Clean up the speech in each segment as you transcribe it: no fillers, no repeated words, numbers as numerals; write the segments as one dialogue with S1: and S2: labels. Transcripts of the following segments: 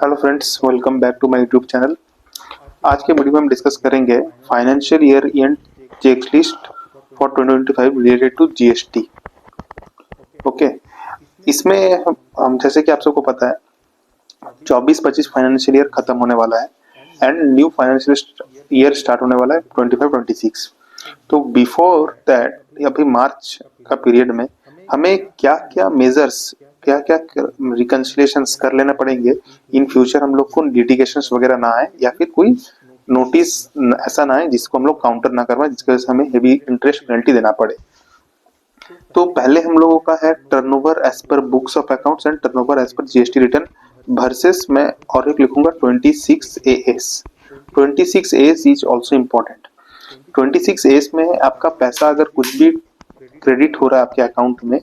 S1: Hello friends, welcome back to my YouTube channel. आज के video में हम डिस्कस करेंगे financial year end checklist for 2025 related to GST. Okay, इसमें हम जैसे कि आप सबको पता है 24-25 फाइनेंशियल ईयर खत्म होने वाला है and new financial year start होने वाला है 25-26। तो बिफोर दैट अभी मार्च का पीरियड में हमें क्या क्या मेजर्स, क्या क्या रिकन्सिलेशंस कर लेना पड़ेंगे इन फ्यूचर, हम लोग को लिटिगेशंस वगैरह ना आए या फिर कोई नोटिस ऐसा ना आए जिसको हम लोग काउंटर ना करवाएं, जिसकी वजह से हमें हेवी इंटरेस्ट पेनल्टी देना पड़े। तो पहले हम लोगों का है turnover as per books of accounts and turnover as per GST return versus मैं और एक लिखूंगा 26 AS। 26 AS is also important. 26 AS में आपका पैसा अगर कुछ भी क्रेडिट हो रहा है आपके अकाउंट में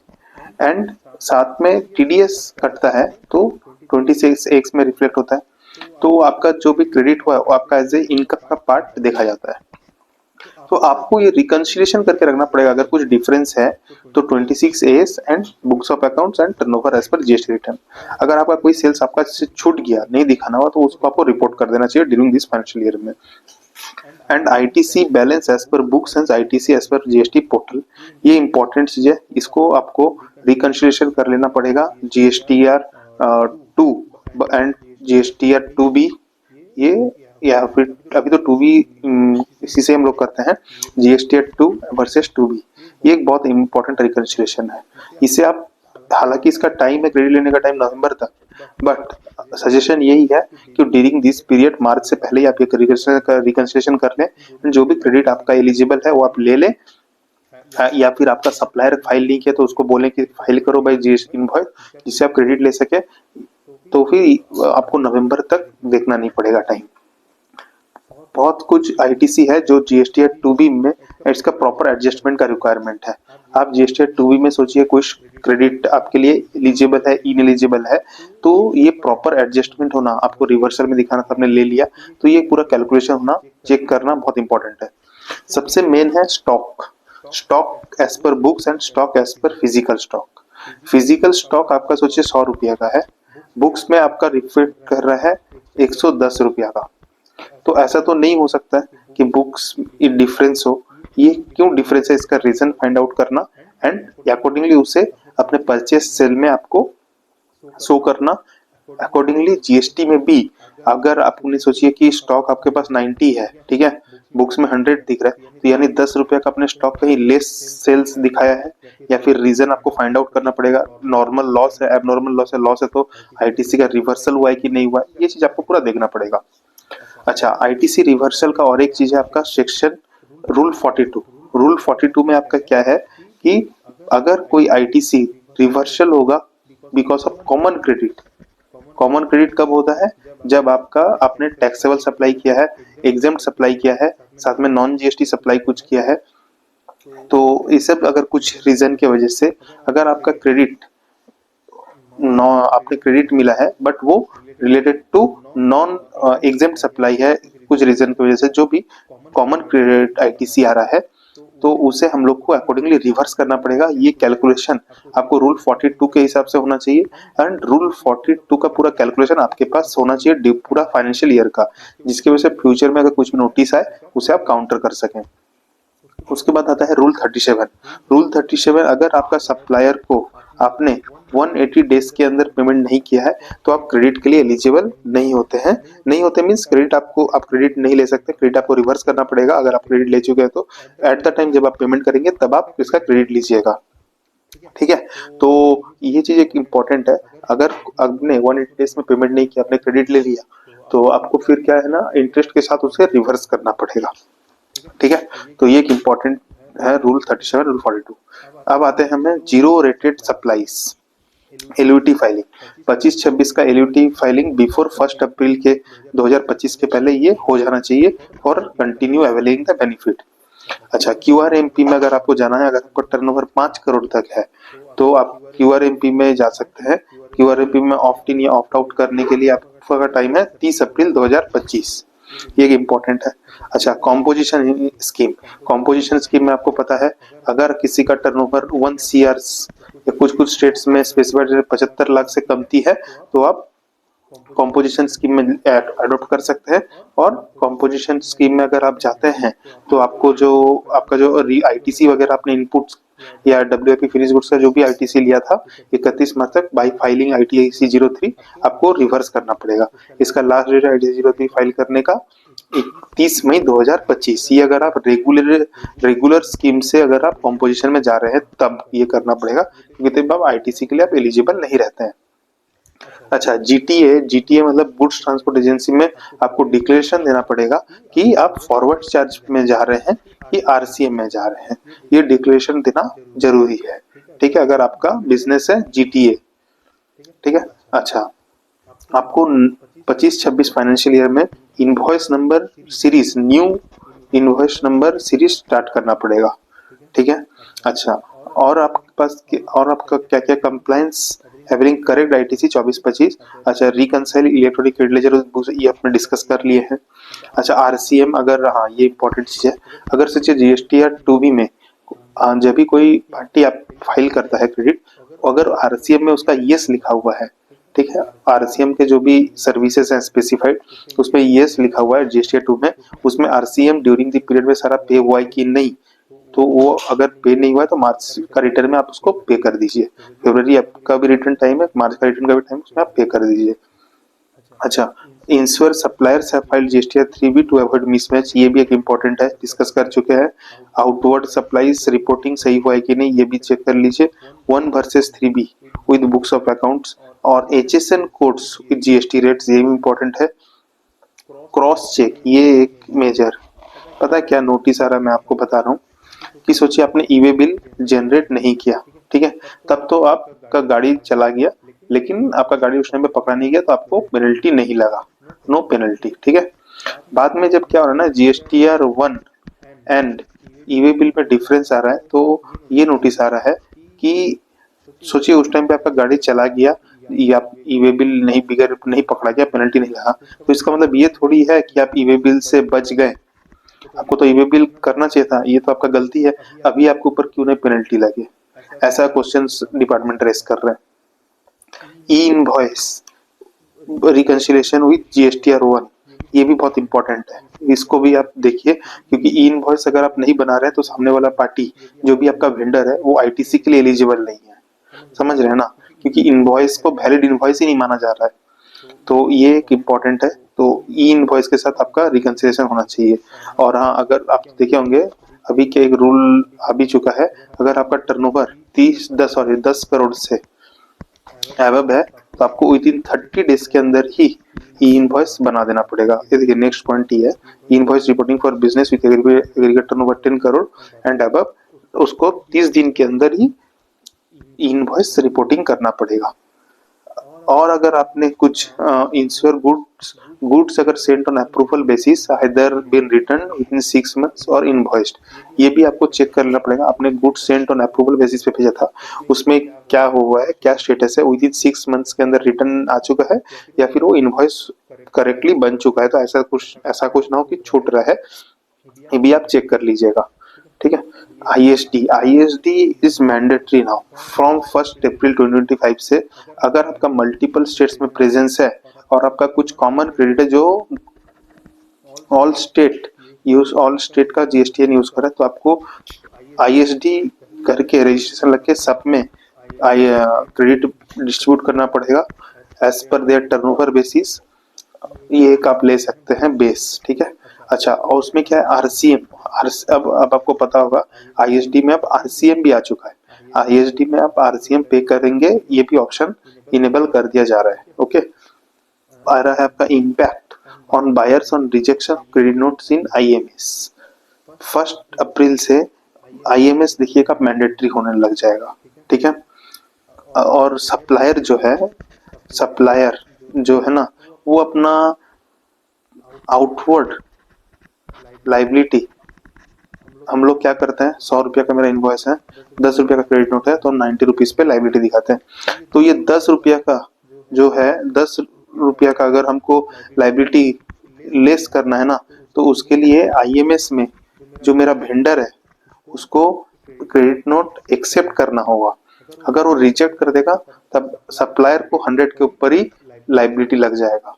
S1: एंड साथ में टीडीएस कटता है तो 26 में रिफ्लेक्ट होता है, तो आपका जो भी क्रेडिट हुआ है वो आपका एज ए इनकम का पार्ट देखा जाता है। तो आपको ये रिकंसिलिएशन करके रखना पड़ेगा अगर कुछ डिफरेंस है तो 26 AS and books of accounts and turnover as per GST return. अगर आपका कोई सेल्स आपका छूट गया, नहीं दिखाना हुआ, तो उसको आपको रिपोर्ट कर देना चाहिए ड्यूरिंग दिस फाइनेंशियल ईयर में। And ITC balance as per books and ITC as per GST portal, ये इंपॉर्टेंट चीज है, इसको आपको रिकंसिलिएशन कर लेना पड़ेगा जीएसटीआर 2 एंड जीएसटीआर 2B। ये या फिर अभी तो 2B इसी से हम लोग करते हैं, जीएसटीआर 2 वर्सेस 2B। ये एक बहुत इंपॉर्टेंट रिकंसिलिएशन है। इसे आप, हालांकि इसका टाइम है, क्रेडिट लेने का टाइम नवंबर तक, बट सजेशन यही है कि ड्यूरिंग दिस पीरियड मार्च से पहले आप ये रिकंसिलिएशन कर लें। जो भी क्रेडिट आपका एलिजिबल है वो आप ले लें, या फिर आपका सप्लायर फाइल नहीं किया तो उसको बोलें कि फाइल करो बाय जीएसटी इनवॉइस, जिससे आप क्रेडिट ले सके। तो फिर आपको नवंबर तक देखना नहीं पड़ेगा टाइम। बहुत कुछ आईटीसी है जो जीएसटी 2B में इसका प्रॉपर एडजस्टमेंट का रिक्वायरमेंट है। आप जीएसटी 2B में सोचिए कुछ क्रेडिट आपके लिए एलिजिबल है, इनएलिजिबल है, तो ये प्रॉपर एडजस्टमेंट होना, आपको रिवर्सल में दिखाना था आपने ले लिया, तो ये पूरा कैलकुलेशन होना, चेक करना बहुत इंपॉर्टेंट है। सबसे मेन है stock. Stock as per books and stock as per physical stock. Physical stock आपका सोचिए 100 रुपया का है, बुक्स में आपका रिफ्लेक्ट कर रहा है 110 रुपया का। तो ऐसा तो नहीं हो सकता है कि बुक्स डिफरेंस हो। ये क्यों डिफरेंस है, इसका रीजन फाइंड आउट करना एंड अकॉर्डिंगली उसे अपने परचेस सेल में आपको शो करना। अकॉर्डिंगली जीएसटी में भी अगर आपने सोचिए कि स्टॉक आपके पास 90 है, ठीक है, बुक्स में 100 दिख रहा है, तो यानी 10 रुपया का अपने स्टॉक कहीं लेस सेल्स दिखाया है, या फिर रीजन आपको फाइंड आउट करना पड़ेगा। नॉर्मल लॉस है, एबनॉर्मल लॉस है, लॉस है तो आईटीसी का रिवर्सल हुआ है कि नहीं हुआ है, ये चीज आपको पूरा देखना पड़ेगा। अच्छा, आईटीसी रिवर्सल का और एक चीज है आपका सेक्शन रूल 42। रूल 42 में आपका क्या है कि अगर कोई आईटीसी रिवर्सल होगा because of common credit. Common credit कब होता है, जब आपका आपने टैक्सेबल सप्लाई किया है, एग्जेम्प्ट सप्लाई किया है, साथ में नॉन जीएसटी सप्लाई कुछ किया है, तो ये सब अगर कुछ रीजन की वजह से अगर आपका क्रेडिट आपने क्रेडिट मिला है बट वो related to non exempt supply है, कुछ रीजन की वजह से जो भी कॉमन क्रेडिट आईटीसी आ रहा है, तो उसे हम लोग को अकॉर्डिंगली रिवर्स करना पड़ेगा। ये कैलकुलेशन आपको रूल 42 के हिसाब से होना चाहिए एंड रूल 42 का पूरा कैलकुलेशन आपके पास होना चाहिए पूरा फाइनेंशियल ईयर का, जिसकी वजह से फ्यूचर में अगर कुछ भी नोटिस आए उसे आप काउंटर कर सकें। उसके बाद आता है रूल 37। रूल 37, अगर आपका सप्लायर को आपने 180 डेज के अंदर पेमेंट नहीं किया है तो आप क्रेडिट के लिए एलिजिबल नहीं होते हैं। नहीं होते मीन्स क्रेडिट आपको, आप क्रेडिट नहीं ले सकते, क्रेडिट आपको रिवर्स करना पड़ेगा। अगर आप क्रेडिट ले चुके हैं तो एट द टाइम जब आप पेमेंट करेंगे तब आप इसका क्रेडिट लीजिएगा, ठीक है। तो ये चीज एक इम्पोर्टेंट है। अगर आपने 180 डेज में पेमेंट नहीं किया, आपने क्रेडिट ले लिया, तो आपको फिर क्या है ना, इंटरेस्ट के साथ उसे रिवर्स करना पड़ेगा, ठीक है। तो ये एक इम्पोर्टेंट है रूल 37, रूल 42। अब आते हैं हमें zero rated supplies LUT filing. 25-26 का एलयूटी फाइलिंग बिफोर 1 अप्रैल के 2025 के पहले ये हो जाना चाहिए for continue availing the benefit. अच्छा, क्यूआरएमपी में अगर आपको जाना है, अगर आपका टर्नओवर 5 करोड़ तक है तो आप क्यूआरएमपी में जा सकते हैं। क्यूआरएमपी में ऑप्ट इन या ऑप्ट आउट करने के लिए आपका टाइम है 30 अप्रैल 2025। ये एक इम्पोर्टेंट है। अच्छा, कॉम्पोजिशन स्कीम। कॉम्पोजिशन स्कीम में आपको पता है अगर किसी का टर्नओवर 1 CR या कुछ स्टेट्स में स्पेसिफाइड 75 लाख से कमती है तो आप कॉम्पोजिशन स्कीम में अडॉप्ट कर सकते हैं। और कॉम्पोजिशन स्कीम में अगर आप जाते हैं तो आपको जो आपका जो आईटीसी वगैरह आपने इनपुट्स या डब्ल्यूआईपी फिनिश गुड्स का जो भी आईटीसी लिया था 31 मार्च तक बाई फाइलिंग आईटीसी 03 आपको रिवर्स करना पड़ेगा। इसका लास्ट डेट आईटीसी 03 फाइल करने का 31 मई 2025। ये अगर आप रेगुलर स्कीम से अगर आप कॉम्पोजिशन में जा रहे हैं तब ये करना पड़ेगा, क्योंकि तब आप आईटीसी के लिए आप एलिजिबल नहीं रहते हैं। अच्छा, जीटीए मतलब गुड्स ट्रांसपोर्ट एजेंसी में आपको डिक्लेरेशन देना पड़ेगा कि आप फॉरवर्ड चार्ज में जा रहे हैं कि आरसीएम में जा रहे हैं। ये डिक्लेरेशन देना जरूरी है, ठीक है, अगर आपका बिजनेस है जीटीए, ठीक है। अच्छा, आपको 25-26 फाइनेंशियल ईयर में invoice number series new invoice number series start करना पड़ेगा, ठीक है। अच्छा, और आपके पास और आपका क्या क्या कंप्लायंस हैविंग करेक्ट आईटीसी 24-25। अच्छा, रिकंसाइल इलेक्ट्रॉनिक क्रेडिट लेजर ये आपने डिस्कस कर लिए हैं। अच्छा, आरसीएम अगर, हाँ ये इंपॉर्टेंट चीज है, अगर सच जीएसटी या टूबी में जब भी कोई पार्टी आप फाइल करता है क्रेडिट, अगर आरसीएम में उसका यस लिखा हुआ है, ठीक है, आरसीएम के जो भी सर्विसेज हैं स्पेसिफाइड उसमें यस लिखा हुआ है जीएसटी 2 में, उसमें आरसीएम ड्यूरिंग द पीरियड में सारा पे हुआ है कि नहीं, तो वो अगर पे नहीं हुआ है तो मार्च का रिटर्न में आप उसको पे कर दीजिए। फरवरी आपका भी रिटर्न टाइम है, मार्च का रिटर्न का भी टाइम है, उसमें आप पे कर दीजिए। अच्छा, ensure suppliers have filed GST 3B to avoid mismatch, ये भी एक इंपॉर्टेंट है, डिस्कस कर चुके हैं। आउटवर्ड सप्लाईज रिपोर्टिंग सही हुआ है कि नहीं ये भी चेक कर लीजिए। 1 versus 3B with books of accounts और HSN codes with GST rates, ये भी इंपॉर्टेंट है। क्रॉस चेक, ये एक मेजर, पता है क्या नोटिस आ रहा है, मैं आपको बता रहा हूँ कि सोचिए आपने ईवे बिल जनरेट नहीं किया, ठीक है, तब तो आपका गाड़ी चला गया, लेकिन आपका गाड़ी उस टाइम पे पकड़ा नहीं गया तो आपको पेनल्टी नहीं लगा, नो पेनल्टी, ठीक है। बाद में जब क्या हो रहा है ना, जीएसटीआर 1 एंड ईवे बिल में डिफरेंस आ रहा है, तो ये नोटिस आ रहा है कि सोचिए उस टाइम पे आपका गाड़ी चला गया या ईवे बिल नहीं बिगड़ नहीं पकड़ा गया, पेनल्टी नहीं लगा, तो इसका मतलब ये थोड़ी है कि आप ईवे बिल से बच गए, आपको तो ईवे बिल करना चाहिए था, ये तो आपका गलती है, अभी आपके ऊपर क्यों नहीं पेनल्टी लगे, ऐसा क्वेश्चन डिपार्टमेंट रेस कर रहे हैं। ई इनवॉइस रिकंसिलिएशन विद जीएसटीआर 1, ये भी बहुत इंपॉर्टेंट है, इसको भी आप देखिए, क्योंकि ई इनवॉइस अगर आप नहीं बना रहे हैं तो सामने वाला पार्टी जो भी आपका वेंडर है वो आईटीसी के लिए एलिजिबल नहीं है, समझ रहे हैं ना, क्योंकि इनवॉइस को वैलिड इनवॉइस ही नहीं माना जा रहा है, तो ये एक इम्पॉर्टेंट है। तो ई इनवॉइस के साथ आपका रिकंसिलिएशन होना चाहिए। और हाँ, अगर आप देखे होंगे अभी क्या एक रूल आ भी चुका है, अगर आपका टर्नओवर 10 करोड़ से एबव है तो आपको विद इन 30 डेज के अंदर ही ई इनवॉइस बना देना पड़ेगा। ये देखिए नेक्स्ट पॉइंट ही है, ई invoice reporting for business with aggregate turnover 10 crore and above, उसको 30 दिन के अंदर ही इनवॉइस रिपोर्टिंग करना पड़ेगा। और अगर आपने कुछ इंश्योर गुड्स अगर sent on approval basis either been return within 6 months और इनवॉइस्ड, ये भी आपको चेक करना पड़ेगा, आपने goods sent on approval basis पे भेजा था उसमें क्या हुआ है, क्या स्टेटस है, विद इन 6 मंथ्स के अंदर रिटर्न आ चुका है या फिर वो इनवॉइस करेक्टली बन चुका है, तो ऐसा कुछ ना हो कि छूट रहा है, ये भी आप चेक कर लीजिएगा, ठीक है। ISD is mandatory now from 1 अप्रैल 2025 से, अगर आपका मल्टीपल स्टेट्स में प्रेजेंस है और आपका कुछ कॉमन क्रेडिट है जो ऑल स्टेट का जीएसटीएन यूज कर रहा है, तो आपको आईएसडी करके रजिस्ट्रेशन लग के सब में क्रेडिट डिस्ट्रीब्यूट करना पड़ेगा as per there turnover basis, ये एक आप ले सकते हैं बेस, ठीक है। अच्छा, और उसमें क्या है आरसीएम, अब आपको पता होगा आईएसडी में अब आरसीएम भी आ चुका है, आईएसडी में आप आरसीएम पे करेंगे, ये भी ऑप्शन इनेबल कर दिया जा रहा है, ओके। आ रहा है आपका impact on buyers on rejection credit notes in IMS. 1 अप्रैल से आईएमएस देखिएगा मैंडेटरी होने लग जाएगा, ठीक है। और सप्लायर जो है ना, वो अपना आउटवर्ड लाइबिलिटी, हम लोग क्या करते हैं, 100 रुपया का मेरा इनवॉइस है, 10 रुपया का क्रेडिट नोट है, तो हम 90 रुपीज पे लाइबिलिटी दिखाते हैं, तो ये 10 रुपया का जो है, 10 रुपया का अगर हमको लाइबिलिटी लेस करना है ना, तो उसके लिए आईएमएस में जो मेरा वेंडर है उसको क्रेडिट नोट एक्सेप्ट करना होगा, अगर वो रिजेक्ट कर देगा तब सप्लायर को 100 के ऊपर ही लाइबिलिटी लग जाएगा।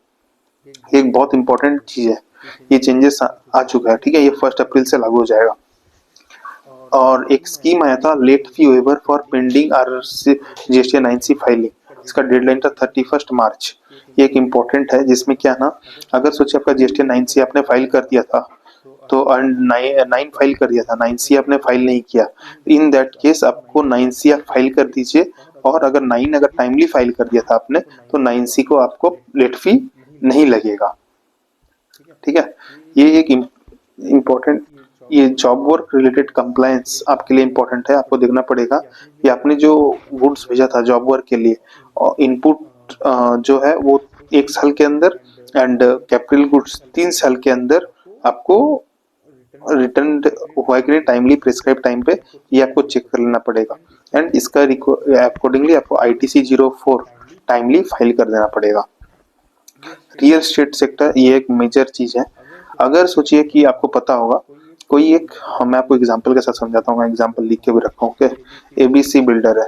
S1: ये एक बहुत इंपॉर्टेंट चीज है, ये चेंजेस आ चुका है, ठीक है, ये 1 अप्रैल से लागू हो जाएगा। और एक स्कीम आया था late fee waiver for pending R GST 9C filing, इसका डेडलाइन था 31 मार्च। ये एक इम्पोर्टेंट है, जिसमें क्या ना, अगर सोचिए आपका जीएसटी 9C आपने फाइल कर दिया था, तो नाइन फाइल कर दिया था, 9C आपने फाइल नहीं किया, इन दैट केस आपको 9C आप फाइल कर दीजिए, और अगर 9 अगर टाइमली फाइल कर दिया था आपने, तो 9C को आपको लेट फी नहीं लगेगा, ठीक है। ये एक इम्पोर्टेंट, ये जॉब वर्क रिलेटेड कंप्लायंस आपके लिए इम्पोर्टेंट है। आपको देखना पड़ेगा कि आपने जो गुड्स भेजा था जॉब वर्क के लिए, और इनपुट जो है वो 1 साल के अंदर, एंड कैपिटल गुड्स 3 साल के अंदर आपको रिटर्न हुआ कि नहीं टाइमली प्रिस्क्राइब टाइम पे, ये आपको चेक कर लेना पड़ेगा। एंड इसका अकॉर्डिंगली आपको ITC 04 टाइमली फाइल कर देना पड़ेगा। रियल एस्टेट सेक्टर ये एक मेजर चीज है। अगर सोचिए कि आपको पता होगा कोई एक, मैं आपको एग्जांपल के साथ समझाता हूँ, एग्जांपल लिख के भी रखा हूँ, ABC बिल्डर है,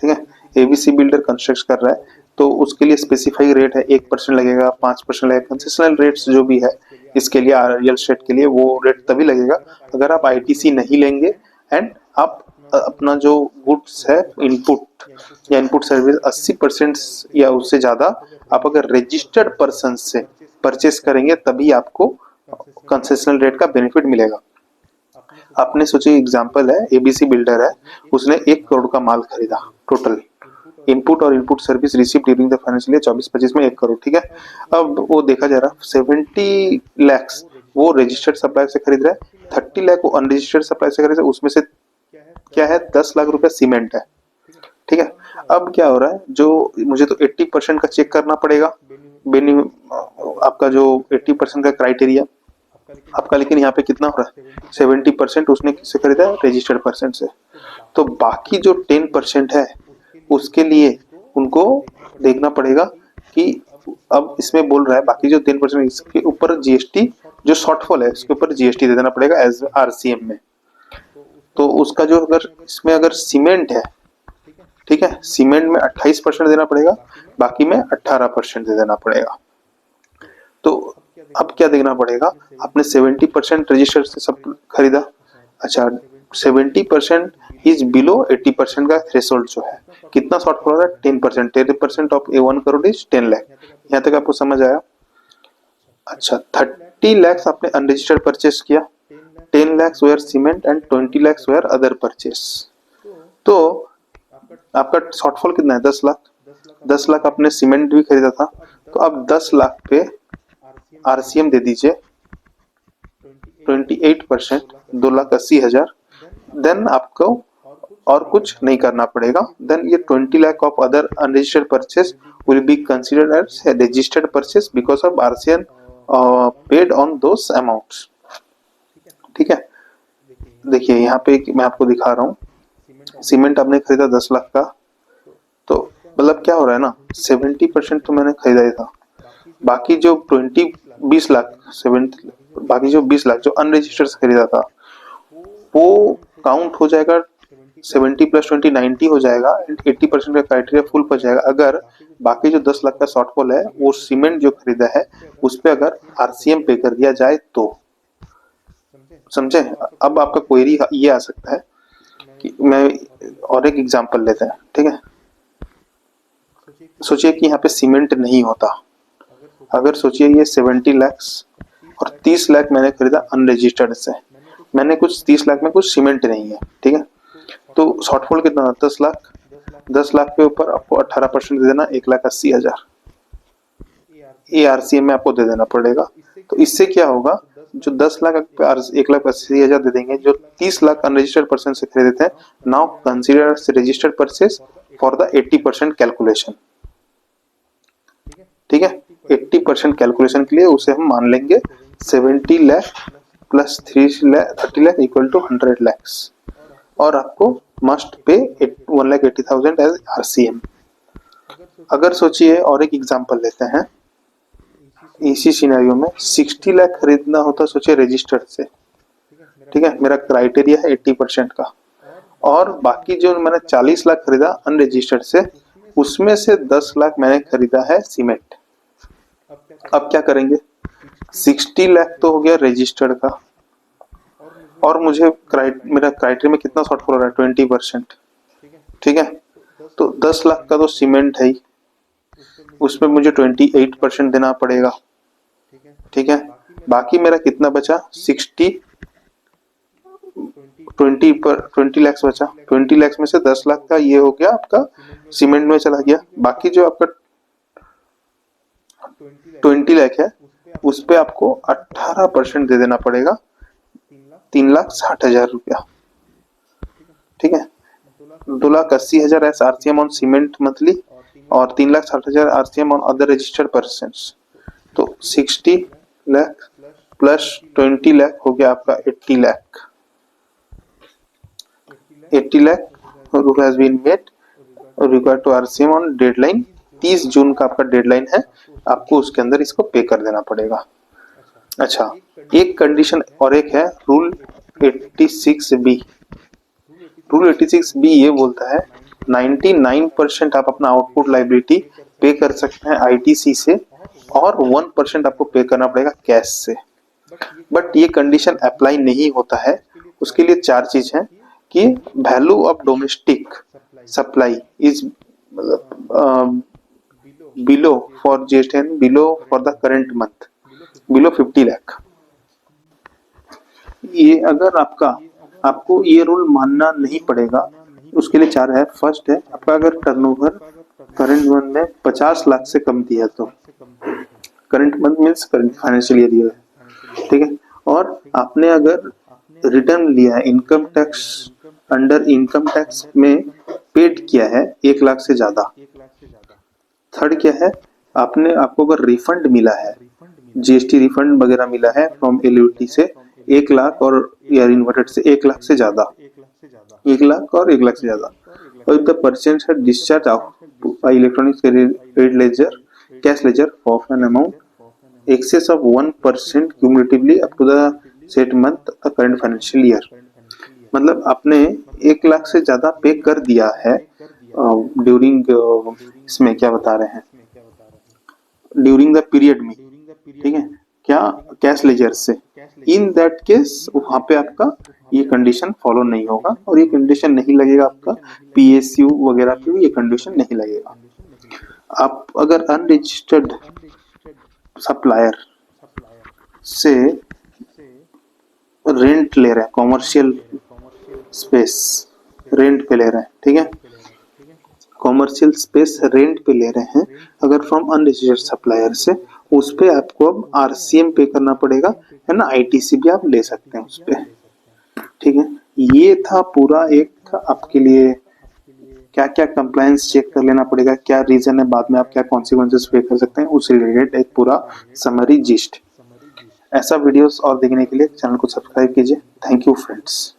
S1: ठीक है, ABC बिल्डर कंस्ट्रक्ट कर रहा है, तो उसके लिए स्पेसिफाई रेट है, 1% लगेगा, 5% लगेगा, कंसेशनल रेट्स जो भी है इसके लिए रियल एस्टेट के लिए, वो रेट तभी लगेगा अगर आप ITC नहीं लेंगे, एंड आप अपना जो गुड्स है इनपुट या इनपुट सर्विस 80% या उससे ज्यादा आप अगर रजिस्टर्ड पर्सन से परचेस करेंगे, तभी आपको कंसेशनल रेट का बेनिफिट मिलेगा। आपने सोचिए एग्जांपल है, ABC बिल्डर है, उसने 1 करोड़ का माल खरीदा टोटल, इनपुट और input service receive during the financial year 24-25 में 1 करोड़, ठीक है। अब वो देखा जा रहा 70 लाख वो रजिस्टर्ड सप्लाई से खरीद रहा है, 30 लाख वो अनरजिस्टर्ड सप्लाई से खरीद रहा है, उसमें से क्या है 10 लाख रुपए सीमेंट है, ठीक है। अब क्या हो रहा है, जो मुझे तो 80% का चेक करना पड़ेगा, आपका जो 80% का क्राइटेरिया आपका, लेकिन यहाँ पे कितना हो रहा है 70% उसने किससे खरीदा है, रजिस्टर्ड पर्सन से। तो बाकी जो 10% है उसके लिए उनको देखना पड़ेगा कि अब इसमें बोल रहा है बाकी जो 10% इसके ऊपर GST जो शॉर्टफॉल है उसके ऊपर GST दे देना पड़ेगा एज RCM में। तो उसका जो अगर इसमें अगर सीमेंट है, ठीक है, सीमेंट में 28% देना पड़ेगा, बाकी में 18% दे देना पड़ेगा। तो अब क्या देखना पड़ेगा, आपने 70% रजिस्टर से सब खरीदा, अच्छा 70% इज बिलो 80% का थ्रेशोल्ड जो है, कितना शॉर्टफॉल हो रहा है 10%, 10% ऑफ 1 करोड़ इज 10 लाख। यहाँ तक आपको समझ आया। अच्छा 30 लाख आपने अनरजिस्टर्ड परचेस किया, 10 lakhs were cement and 20 lakhs were other purchase। तो आपका शॉर्टफॉल कितना है 10 लाख, 10 लाख आपने सीमेंट भी खरीदा था, तो अब 10 लाख पे RCM दे दीजिए 28%, 2,80,000, देन आपको और कुछ नहीं करना पड़ेगा, देन ये 20 lakh of other unregistered purchase will be considered as registered purchase because of RCM paid on those amounts, ठीक है। देखिए यहाँ पे मैं आपको दिखा रहा हूँ, सीमेंट आपने खरीदा 10 लाख का, तो मतलब क्या हो रहा है ना 70% तो मैंने खरीदा ही था, बाकी जो 20 लाख 70, बाकी जो 20 लाख जो अनरजिस्टर्ड खरीदा था वो काउंट हो जाएगा, 70 + 20 90 हो जाएगा, 80% का क्राइटेरिया फुल हो जाएगा अगर बाकी जो 10 लाख का शॉर्टफॉल है वो सीमेंट जो खरीदा है उस पर अगर RCM पे कर दिया जाए तो, समझे। अब आपका क्वेरी ये आ सकता है कि मैं और एक एग्जांपल लेते हैं, ठीक है। सोचिए कि यहाँ पे सीमेंट नहीं होता, अगर सोचिए ये 70 लाख और 30 लाख मैंने खरीदा अनरजिस्टर्ड से, मैंने कुछ 30 लाख में कुछ सीमेंट नहीं है, ठीक है, तो शॉर्टफॉल कितना था 10 लाख, 10 लाख के ऊपर आपको 18% दे देना 1,80,000, ये RCM में आपको दे देना पड़ेगा। तो इससे क्या होगा, जो 10 लाख पे 1,80,000 दे देंगे, जो 30 लाख अनरजिस्टर्ड पर्सन से खरीदे थे, now consider registered purchase for the 80% calculation, ठीक है। 80% कैलकुलेशन के लिए उसे हम मान लेंगे 70 lakh plus 30 lakh equal to 100 lakhs, और आपको मस्ट पे 1,80,000 एज RCM। अगर सोचिए और एक एग्जांपल लेते हैं, इसी सिनेरियो में 60 लाख खरीदना होता, सोचिए रजिस्टर्ड से, ठीक है, मेरा क्राइटेरिया है 80% का, और बाकी जो मैंने 40 लाख खरीदा अनरजिस्टर्ड से, उसमें से 10 लाख मैंने खरीदा है सीमेंट। अब क्या करेंगे, 60 लाख तो हो गया रजिस्टर्ड का, और मुझे मेरा क्राइटेरिया में कितना शॉर्टफॉल हो रहा है, 20%। ठीक है, तो 10 लाख का तो सीमेंट है ही, उसमें मुझे 28% देना पड़ेगा। ठीक है, बाकी मेरा कितना बचा, 20 लाख बचा। 20 लाख में से 10 लाख का ये हो गया आपका सीमेंट में चला गया। बाकी जो आपका 20 लाख है उस पे आपको 18% दे देना पड़ेगा, 3,60,000 रुपया। ठीक है, 2,80,000 S RCM on cement monthly और 3,60,000 RCM on other registered person. तो 60 लाख प्लस 20 लाख हो गया आपका 80 lakh. 80 lakh has been made required to RCM on deadline. 30 June का आपका डेडलाइन है, आपको उसके अंदर इसको पे कर देना पड़ेगा। अच्छा, एक कंडीशन और एक है रूल 86B। रूल 86B ये बोलता है 99% आप अपना आउटपुट लायबिलिटी पे कर सकते हैं आईटीसी से, और 1% आपको पे करना पड़ेगा कैश से। बट ये कंडीशन अप्लाई नहीं होता है। उसके लिए 4 चीज है कि value of domestic supply is below for GST and below for the current month below 50 lakh. ये अगर आपको ये रूल मानना नहीं पड़ेगा, उसके लिए 4 है। फर्स्ट है आपका अगर टर्नओवर करंट मंथ में 50 लाख से कम दिया तो, current month means current financial year दिया है। ठीक है, और आपने अगर रिटर्न लिया है income tax under income tax में पेड किया है 1 लाख से ज्यादा। थर्ड क्या है, आपको अगर रिफंड मिला है, जीएसटी रिफंड वगैरह मिला है फ्रॉम एलयूटी से 1 लाख और या इन्वर्टेड से 1 लाख से ज्यादा, 1 लाख और 1 लाख से ज्यादा। और द परसेंट है discharge of electronic credit ledger cash ledger of an amount excess of 1% cumulatively up to the set month the current financial year. मतलब आपने 1 लाख से ज्यादा पे कर दिया है ड्यूरिंग इसमें क्या बता रहे हैं, ड्यूरिंग द पीरियड में। ठीक है, क्या कैश लेजर से, इन दैट केस वहां पे आपका ये कंडीशन फॉलो नहीं होगा, और ये कंडीशन नहीं लगेगा आपका पीएसयू वगैरह पे भी ये कंडीशन नहीं लगेगा। आप अगर अनरजिस्टर्ड सप्लायर से रेंट ले रहे हैं, कॉमर्शियल स्पेस रेंट पे ले रहे हैं, ठीक है, कॉमर्शियल स्पेस रेंट पे ले रहे हैं अगर फ्रॉम अनरजिस्टर्ड सप्लायर से, उस पे आपको अब आरसीएम पे करना पड़ेगा, है ना, आईटीसी भी आप ले सकते हैं उस पे। ठीक है, ये था पूरा एक आपके लिए क्या क्या कंप्लायंस चेक कर लेना पड़ेगा, क्या रीजन है, बाद में आप क्या कॉन्सिक्वेंसेस पे कर सकते हैं, उससे रिलेटेड एक पूरा समरी जिस्ट। ऐसा वीडियोस और देखने के लिए चैनल को सब्सक्राइब कीजिए। Thank you friends.